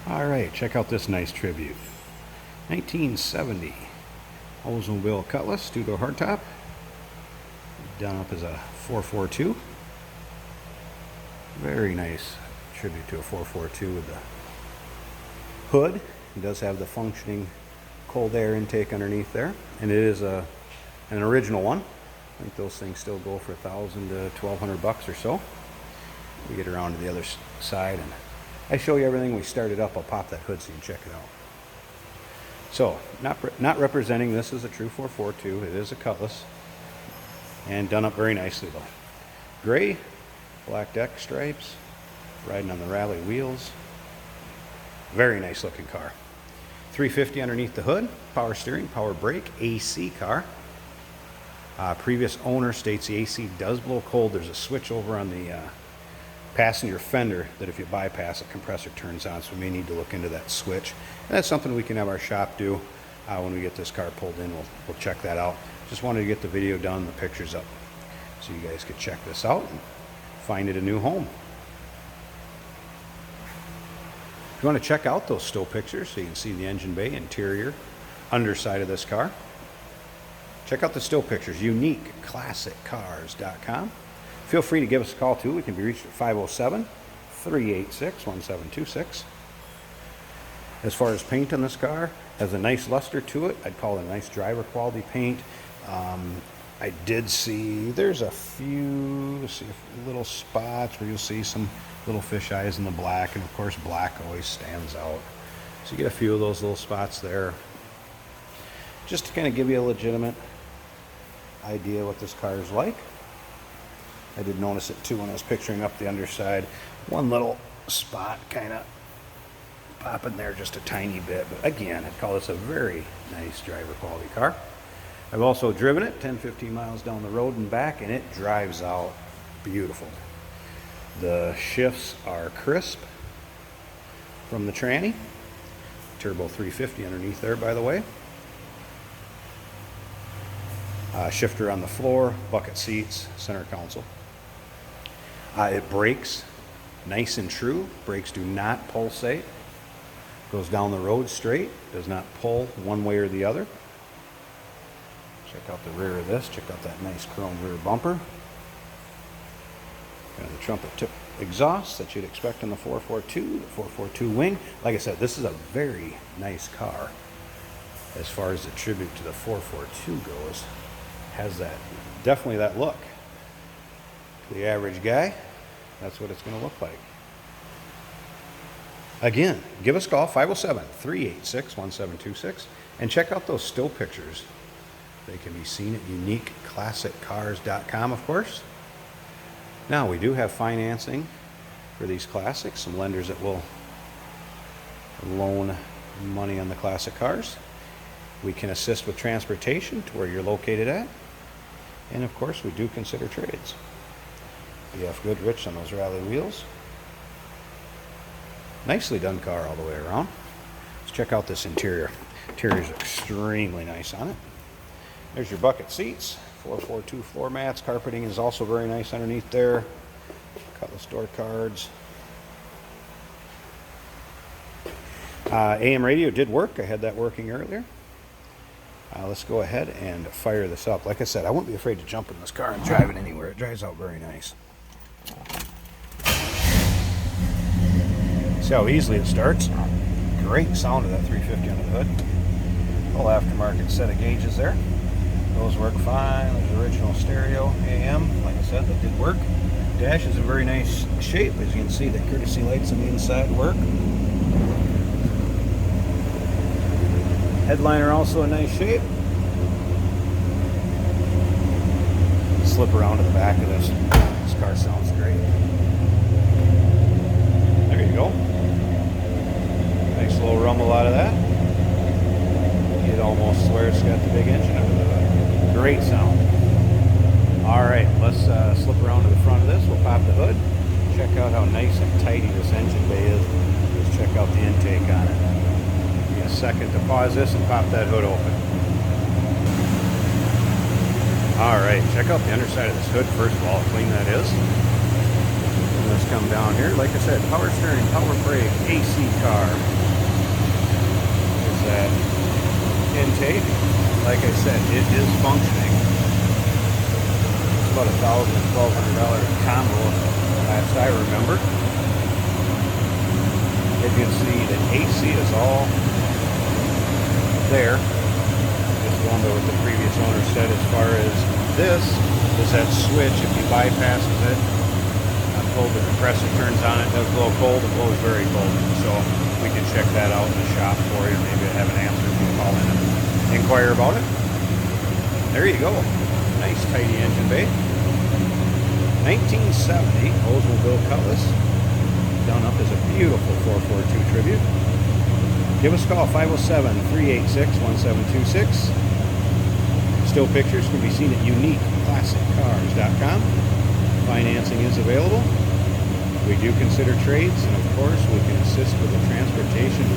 Alright, check out this nice tribute. 1970 Oldsmobile Cutlass, two-door hardtop. Done up as a 442. Very nice tribute to a 442 with the hood. It does have the functioning cold air intake underneath there, and it is an original one. I think those things still go for $1,000 to $1,200 or so. We get around to the other side and I show you everything. We started up. I'll pop that hood so you can check it out. So, not representing this as a true 442. It is a Cutlass, and done up very nicely though. Gray, black deck stripes, riding on the rally wheels. Very nice looking car. 350 underneath the hood, power steering, power brake, AC car. Previous owner states the AC does blow cold. There's a switch over on the passenger fender that if you bypass, a compressor turns on, so we may need to look into that switch. And that's something we can have our shop do when we get this car pulled in. We'll check that out. Just wanted to get the video done, the pictures up, so you guys could check this out and find it a new home. If you want to check out those still pictures so you can see the engine bay, interior, underside of this car, check out the still pictures, uniqueclassiccars.com. Feel free to give us a call too. We can be reached at 507-386-1726. As far as paint on this car, has a nice luster to it. I'd call it a nice driver quality paint. I did see there's a few little spots where you'll see some little fish eyes in the black, and of course black always stands out. So you get a few of those little spots there. Just to kind of give you a legitimate idea what this car is like. I did notice it too when I was picturing up the underside. One little spot kind of popping there just a tiny bit. But again, I'd call this a very nice driver quality car. I've also driven it 10-15 miles down the road and back, and it drives out beautiful. The shifts are crisp from the tranny. Turbo 350 underneath there, by the way. Shifter on the floor, bucket seats, center console. It brakes nice and true. Brakes do not pulsate. Goes down the road straight. Does not pull one way or the other. Check out the rear of this. Check out that nice chrome rear bumper. Got the trumpet tip exhaust that you'd expect in the 442. The 442 wing. Like I said, this is a very nice car. As far as the tribute to the 442 goes, has that, definitely that look. The average guy, that's what it's going to look like. Again, give us a call, 507-386-1726, and check out those still pictures. They can be seen at uniqueclassiccars.com, of course. Now, we do have financing for these classics, some lenders that will loan money on the classic cars. We can assist with transportation to where you're located at. And of course, we do consider trades. BF Goodrich on those rally wheels. Nicely done car all the way around. Let's check out this interior. Interior is extremely nice on it. There's your bucket seats, 442 floor mats. Carpeting is also very nice underneath there. Cutlass door cards. AM radio did work. I had that working earlier. Let's go ahead and fire this up. Like I said, I wouldn't be afraid to jump in this car and drive it anywhere. It drives out very nice. See how easily it starts? Great sound of that 350 under the hood. Full aftermarket set of gauges there. Those work fine. There's the original stereo AM. Like I said, that did work. Dash is in very nice shape. As you can see, the courtesy lights on the inside work. Headliner also in nice shape. Slip around to the back of this. This car sounds great. There you go. Nice little rumble out of that. You'd almost swear it's got the big engine under the hood. Great sound. Alright, let's slip around to the front of this. We'll pop the hood. Check out how nice and tidy this engine bay is. Let's check out the intake on it. A second to pause this and pop that hood open. Alright, check out the underside of this hood first of all, how clean that is. And this come down here. Like I said, power steering, power brake, AC car. There's that intake. Like I said, it is functioning. It's about $1,000 to $1,200 combo, last I remember. As you can see, the AC is all there. Just going to what the previous owner said as far as this is that switch. If you bypasses it, I'm told the compressor turns on, it does blow cold, it blows very cold. So we can check that out in the shop for you. Maybe I have an answer if you call in and inquire about it. There you go. Nice tidy engine bay. 1970 Oldsmobile Cutlass. Done up as a beautiful 442 tribute. Give us a call, 507-386-1726. Still pictures can be seen at uniqueclassiccars.com. Financing is available. We do consider trades, and of course we can assist with the transportation